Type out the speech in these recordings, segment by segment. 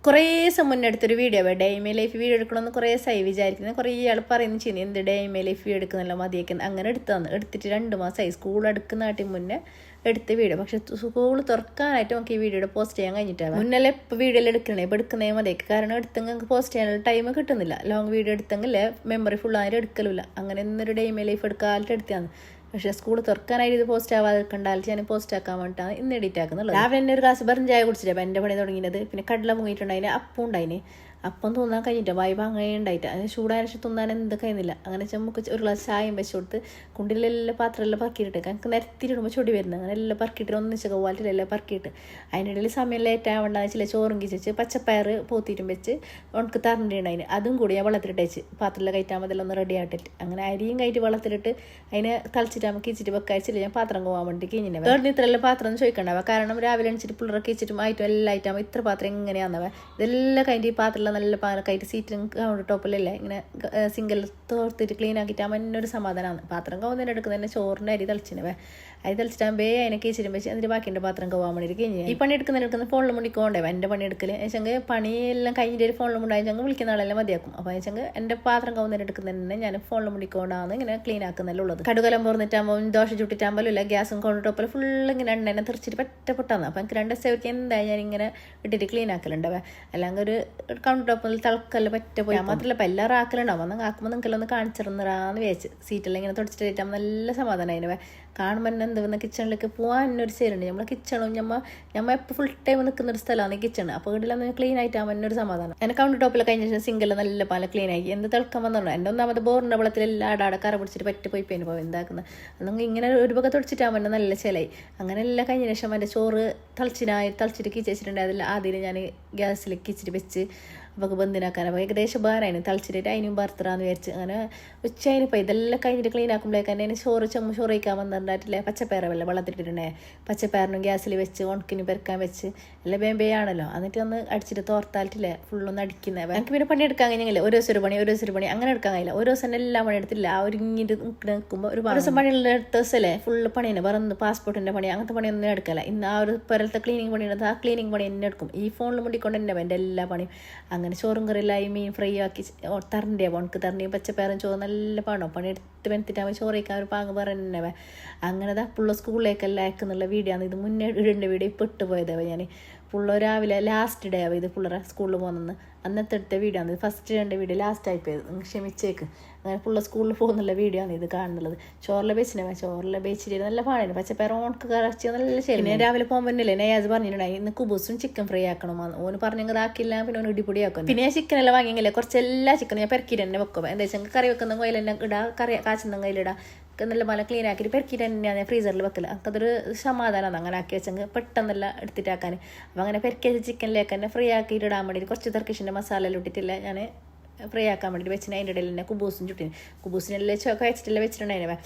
കുറേ ദിവസം മുന്നേ എടുത്തൊരു video day my life video എടുക്കണമെന്ന് കുറേ വിചാരിക്കുന്നത്. കുറേ ആൾ പറയുന്നു ചെയ്യുന്നു എന്ത് ഡേ മൈ ലൈഫ് വീഡിയോ എടുക്കുന്നല്ലോ മതിയേക്കുന്നത്. അങ്ങനെ എടുത്തിട്ട് 2 മാസമായി സ്കൂൾ എടുക്കുന്നതായിട്ട് മുന്നേ എടുത്ത വീഡിയോ. പക്ഷെ സ്കൂൾ തുറക്കാനായിട്ട് നമുക്ക് ഈ വീഡിയോയുടെ പോസ്റ്റ് ചെയ്യാൻ കഴിഞ്ഞിട്ടാണ്. മുന്നല്ലേ ഇപ്പോൾ വീഡിയോയിൽ എടുക്കണേ ഇപ്പോൾ എടുക്കുന്നേ മതിയേക്ക്. കാരണം എടുത്തെങ്കിൽ പോസ്റ്റ് ചെയ്യാനുള്ള ടൈം കിട്ടുന്നില്ല. ലോങ് വീഡിയോ എടുത്തെങ്കിൽ മെമ്മറി ഫുൾ ആയിട്ട് എടുക്കലില്ല. അങ്ങനെ ഇന്നൊരു ഡേ മൈ ലൈഫ് എടുക്കാനായിട്ട് എടുത്തതാണ്. പക്ഷേ സ്കൂൾ തുറക്കാനായിട്ട് ഇത് പോസ്റ്റ് ആവാതെ കണ്ടാലിട്ട് ഞാൻ പോസ്റ്റ് ആക്കാൻ വേണ്ടിയിട്ടാണ് ഇന്ന് എഡിറ്റ് ആക്കുന്നുള്ളത്. രാവിലെ തന്നെ ഒരു ഗ്ലാസ് വെറും ചായ കുടിച്ചിട്ട് അപ്പം എൻ്റെ പണി തുടങ്ങിയത്. പിന്നെ കടല മുങ്ങിയിട്ടുണ്ടായിന്, അപ്പം ഉണ്ടായിന്. അപ്പം തിന്നാൻ കഴിഞ്ഞിട്ട് വൈബ് അങ്ങനെ ഉണ്ടായിട്ട് അതിന് ചൂടായ ശേഷം തിന്നാൻ എന്ത് കഴിയുന്നില്ല. അങ്ങനെ നമുക്ക് ഒരു ഗ്ലാസ് ചായയും വെച്ച് കൊടുത്ത് കുണ്ടിലെല്ലാം പാത്രമെല്ലാം പറക്കിയിട്ട് എനിക്ക് നിരത്തിയിടുമ്പോൾ ചൊടി വരുന്നത്. അങ്ങനെ എല്ലാം പറക്കിയിട്ട് ഒന്നിച്ച് കവ്വാലിട്ടെല്ലാം പറക്കിയിട്ട് അതിനിടയിൽ സമയം ലേറ്റ് ആവേണ്ടെന്ന് വെച്ചാൽ ചോറും കിച്ച് പച്ചപ്പയർ പോത്തിയിട്ടും വെച്ച് ഉണക്ക് തറണ്ടിട്ടുണ്ടായിന്. അതും കൂടി ഞാൻ വെള്ളത്തിലിട്ട് വെച്ച് പാത്രത്തിൽ കയറ്റാൻ മതി ഒന്ന് റെഡി ആയിട്ടിട്ട് അങ്ങനെ അരിയും കയറ്റി വെള്ളത്തിലിട്ട് അതിനെ തളിച്ചിട്ട് നമുക്ക് കിച്ചിട്ട് വെക്കാഴ്ചില്ല. ഞാൻ പാത്രം പോകാൻ വേണ്ടി കഴിഞ്ഞില്ല. വേറെ ഇത്രയെല്ലാം പാത്രം ഒന്നും ചോദിക്കണ്ടാവുക. കാരണം രാവിലെ എണിച്ചിട്ട് പിള്ളേർക്ക് കിച്ചിട്ടും ആയിട്ടും എല്ലാം ആയിട്ടാകുമ്പോൾ ഇത്ര പാത്രം എങ്ങനെയാണെന്നവ ഇതെല്ലാം കഴിഞ്ഞിട്ട് ഈ പാത്രം നല്ല പാലക്കായിട്ട് സീറ്റും കൗണ്ടർ ടോപ്പിലല്ലേ ഇങ്ങനെ സിംഗിൾ തോർത്തിട്ട് ക്ലീൻ ആക്കിയിട്ടാകുമ്പോൾ എന്നൊരു സമാധാനമാണ്. പാത്രം കവുന്നതിന് എടുക്കുന്നതന്നെ ചോറിൻ്റെ അരി തളിച്ചിനവേ. അരി തളിച്ചിട്ടാകുമ്പോൾ അതിനെ കീച്ചിട്ടും വെച്ച് അതിൻ്റെ ബാക്കിൻ്റെ പാത്രം കവാൻ വേണ്ടിയിട്ട് കഴിഞ്ഞ് ഈ പണി എടുക്കുന്ന ഫോണിൽ മുണ്ടിക്കോണ്ടേ എൻ്റെ പണി എടുക്കൽ വെച്ചെങ്കിൽ പണിയെല്ലാം കഴിഞ്ഞിട്ട് ഒരു ഫോണിൽ മുണ്ടായെങ്കിൽ വിളിക്കുന്ന ആളെല്ലാം മതിയാക്കും. അപ്പോൾ വെച്ചെങ്കിൽ എൻ്റെ പാത്രം കവുന്നതിന് എടുക്കുന്നതന്നെ ഞാൻ ഫോണിൽ മുണ്ടിക്കൊണ്ടാണ് ഇങ്ങനെ ക്ലീൻ ആക്കുന്നതല്ലേ ഉള്ളത്. കടുകലം പോർന്നിട്ടാകുമ്പോൾ ദോശ ചുട്ടിട്ടാകുമ്പോൾ ഇല്ല ഗ്യാസും കൗണ്ടർ ടോപ്പിൽ ഫുൾ ഇങ്ങനെ എണ്ണ തെറിച്ചിട്ട് പറ്റപ്പെട്ടാന്ന്. അപ്പോൾ എനിക്ക് 2 ദിവസത്തേക്ക് എന്തായാലും ഞാൻ ഇങ്ങനെ ഇട്ടിട്ട് ക്ലീൻ ആക്കലുണ്ടാവേ. അല്ലെങ്കിൽ ഒരു കൗണ്ടർ ടോപ്പിൽ തളക്കല്ല പറ്റ പോയി മാത്രമല്ല ഇപ്പം എല്ലാവരും ആക്കലുണ്ടാവും. അന്ന് ആക്കുമ്പോൾ നിങ്ങൾക്കെല്ലാം കാണിച്ചിരുന്നറാന്ന് വിചാരിച്ച് സീറ്റെല്ലാം ഇങ്ങനെ തുടച്ചിട്ടാകുമ്പോൾ നല്ല സമാധാനം അതിനെ കാണുമ്പോൾ തന്നെ എന്ത് കിച്ചണിലേക്ക് പോകാൻ എന്നൊരു സൈലുണ്ട്. നമ്മളെ കിച്ചണും നമ്മൾ എപ്പോൾ ഫുൾ ടൈം നിൽക്കുന്ന ഒരു സ്ഥലമാണ് കിച്ചൺ. അപ്പോൾ വീട്ടിലൊന്ന് ക്ലീൻ ആയിട്ടാകുമ്പോൾ എന്നൊരു സമാധാനം. എൻ്റെ കൗണ്ടർ ടോപ്പിൽ കഴിഞ്ഞ ശേഷം സിംഗിൾ നല്ല പാല ക്ലീൻ ആക്കി എന്ത് തിളക്കം വന്നു. എൻ്റെ ഒന്നാമത് ബോറിൻ്റെ വെള്ളത്തിലെല്ലാം ആടാടെ കറ പിടിച്ചിട്ട് പറ്റി പോയി പേന് പോകും എന്താക്കുന്നത്. അന്നെങ്കിൽ ഇങ്ങനെ ഒരു വക തുടച്ചിട്ടാകുമ്പോൾ തന്നെ നല്ല ചിലയി. അങ്ങനെ എല്ലാം കഴിഞ്ഞ ശേഷം എൻ്റെ ചോറ് തളിച്ചിട്ട് കിച്ചിട്ടുണ്ടായി. അതിൽ ആദ്യം ഞാൻ ഗ്യാസിൽ കിച്ചിട്ട് വെച്ച് അപ്പോൾ ബന്ധിനാക്കാൻ. അപ്പോൾ ഏകദേശം ബാറായിരുന്നു തളിച്ചിട്ട് അതിനും ബർത്തറാന്ന് വിചാരിച്ച്. അങ്ങനെ ഉച്ചയിനിപ്പോൾ ഇതെല്ലാം കഴിഞ്ഞിട്ട് ക്ലീൻ ആക്കുമ്പോഴേക്ക് തന്നെ ചോറ് കഴിക്കാൻ വന്നിട്ടുണ്ടായിട്ടില്ലേ. പച്ചപ്പയറല്ലേ വെള്ളത്തിട്ടിട്ടുണ്ടേ. പച്ചപ്പയറിനും ഗ്യാസിൽ വെച്ച് ഉണക്കിന് പെരക്കാൻ വെച്ച് എല്ലാം വേമ്പയാണല്ലോ. എന്നിട്ട് ഒന്ന് അടിച്ചിട്ട് തോർത്താലിട്ടില്ലേ ഫുള്ളൊന്ന് അടിക്കുന്നത്. എനിക്ക് പിന്നെ പണി എടുക്കാൻ കഴിഞ്ഞില്ല. ഒരു ദിവസം ഒരു പണി അങ്ങനെ എടുക്കാൻ കഴിയില്ല. ഒരു ദിവസം എല്ലാം പണി എടുത്തില്ല. ആ ഒരുങ്ങിട്ട് നിൽക്കുമ്പോൾ ഒരു ദിവസം പണിയുള്ള ദിവസമല്ലേ ഫുള്ള് പണി തന്നെ. വേറെ പാസ്പോർട്ടിൻ്റെ പണി അങ്ങനത്തെ പണിയൊന്നും എടുക്കില്ല. ഇന്ന് ആ ഒരു പുരലത്തെ ക്ലീനിങ് പണി എടുത്ത് ആ ക്ലീനിങ് പണി എന്നെ എടുക്കും. ഈ ഫോണിൽ മുണ്ടിക്കൊണ്ട് തന്നെ എൻ്റെ എല്ലാ പണിയും. അങ്ങനെ ചോറും കറിയിലായി മീൻ ഫ്രൈ ആക്കി തരണ്ടേ ഉണക്ക് തരണ്ടിയും പച്ചപ്പയറും ചോറ് നല്ല പാടോ പണി എടുത്ത് വെന്തിട്ടാകുമ്പോൾ ചോറ് കഴിക്കാൻ ഒരു പാങ്ങ് പറഞ്ഞവേ. അങ്ങനെ പുള്ള സ്കൂളിലേക്കെല്ലാം അയക്കുന്നുള്ള വീഡിയോ ആണ് ഇത്. മുന്നേ ഇടേണ്ട വീഡിയോ ഇപ്പോൾ ഇട്ടുപോയതാവ ഞാൻ. പുള്ള രാവിലെ ലാസ്റ്റ് ഡേ ആവും ഇത് പുള്ളറ സ്കൂളിൽ പോകുന്നത്. അന്നത്തെ എടുത്ത വീഡിയോ ആണ് ഇത്. ഫസ്റ്റ് ഇടേണ്ട വീഡിയോ ലാസ്റ്റ് ആയിപ്പോയത്. ക്ഷമിച്ചേക്ക്. അങ്ങനെ പുള്ള സ്കൂളിൽ പോകുന്നുള്ള വീഡിയോ ആണ് ഇത് കാണുന്നുള്ളത്. ചോറിലെ ബേച്ചിട്ട് നല്ല പാടാണ്. പച്ചപ്പയർ ഉണക്ക് കറച്ച് നല്ല ശരി. ഞാൻ രാവിലെ പോകുമ്പോൾ തന്നെയല്ലേ നയാസ് പറഞ്ഞിട്ടുണ്ടായി ഇന്ന് കുബൂസും ചിക്കൻ ഫ്രൈ ആക്കണമെന്ന്. ഓന് പറഞ്ഞെങ്കിൽ ആക്കില്ല. പിന്നെ ഓന് ഇടിപ്പൊടി ആക്കും. പിന്നെ ഞാൻ ചിക്കനെല്ലാം വാങ്ങിയെങ്കിലേ കുറച്ചെല്ലാ ചിക്കൻ ഞാൻ പെരക്കിട്ട് തന്നെ വെക്കും. എന്താ വെച്ചാൽ കറി വെക്കുന്ന കയ്യിൽ തന്നെ ഇടാം, കറി കാച്ചുന്ന കയ്യിലിടാം. നല്ല പോലെ ക്ലീൻ ആക്കിയിട്ട് പെരക്കിയിട്ട് തന്നെയാണ് ഞാൻ ഫ്രീസറിൽ വെക്കല്. അതൊരു സമാധാനമാണ് അങ്ങനെ ആക്കി വെച്ചെങ്കിൽ പെട്ടെന്നല്ല എടുത്തിട്ടാക്കാൻ. അപ്പം അങ്ങനെ പെരക്കി വെച്ച ചിക്കനിലേക്ക് തന്നെ ഫ്രീ ആക്കിയിട്ട് ഇടാൻ വേണ്ടിയിട്ട് കുറച്ച് തർക്കിഷിൻ്റെ മസാല എല്ലാം ഇട്ടിട്ടില്ല ഞാൻ ഫ്രൈ ആക്കാൻ വേണ്ടിയിട്ട് വെച്ചിന്. അതിൻ്റെ ഇടയിൽ തന്നെ കുബൂസും ചുട്ടിന്. കുബൂസിനെല്ലാം കഴിച്ചിട്ടില്ല വെച്ചിട്ടുണ്ടായിരുന്നു.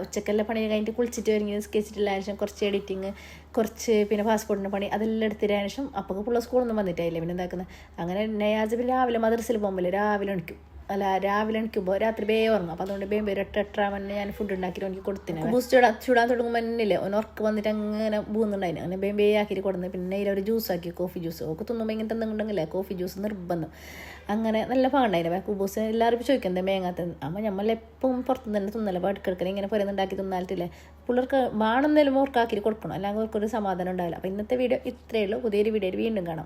ഉച്ചക്കെല്ലാം പണി കഴിഞ്ഞിട്ട് കുളിച്ചിട്ട് ഒരുങ്ങി നിസ്കരിച്ചിട്ടില്ല. ശേഷം കുറച്ച് എഡിറ്റിങ് കുറച്ച് പിന്നെ പാസ്പോർട്ടിൻ്റെ പണി അതെല്ലാം എടുത്തതിന് ശേഷം അപ്പോൾ പുള്ള സ്കൂളൊന്നും വന്നിട്ടായില്ലേ പിന്നെ എന്താക്കുന്നത്. അങ്ങനെ നയാസ് രാവിലെ മദ്രസയിൽ പോകുമ്പോൾ രാവിലെ എണിക്കുമ്പോൾ രാത്രി ഉറങ്ങും. അപ്പോൾ അതുകൊണ്ട് ഒരു 8-8 മണി ഞാൻ ഫുഡ് ഉണ്ടാക്കിയിട്ട് എനിക്ക് കൊടുത്തിന്. ബൂസ്റ്റ് ചൂടാൻ തുടങ്ങുമ്പോൾ തന്നെയല്ലേ ഒന്ന് ഉറക്ക് വന്നിട്ട് അങ്ങനെ പോകുന്നുണ്ടായിരുന്നു. അങ്ങനെ ആക്കിയിട്ട് കൊടുക്കുന്നത്. പിന്നെ ഇതിലൊരു ജ്യൂസ് ആക്കി കോഫി ജ്യൂസ് ഒക്കെ തിന്നുമ്പോൾ ഇങ്ങനത്തെ എന്തെങ്കിലുണ്ടെങ്കിലേ കോഫി ജ്യൂസ് നിർബന്ധം. അങ്ങനെ നല്ല പാണ്ടായിരുന്നു. കുബൂസ് എല്ലാവരും ചോദിക്കുന്നത് മേങ്ങാത്തത്. അപ്പോൾ നമ്മളെപ്പോഴും പുറത്തുനിന്ന് തന്നെ തിന്നല്ലേ അടുക്കെടുക്കൽ ഇങ്ങനെ പുരന്നുണ്ടാക്കി തിന്നാലിട്ടില്ലേ പിള്ളേർക്ക് വേണമെന്നേലും ഓർക്കാക്കി കൊടുക്കണം. അല്ലെങ്കിൽ അവർക്കൊരു സമാധാനം ഉണ്ടാവില്ല. അപ്പോൾ ഇന്നത്തെ വീഡിയോ ഇത്രയേ ഉള്ളൂ. പുതിയൊരു വീഡിയോയിൽ വീണ്ടും കാണാം.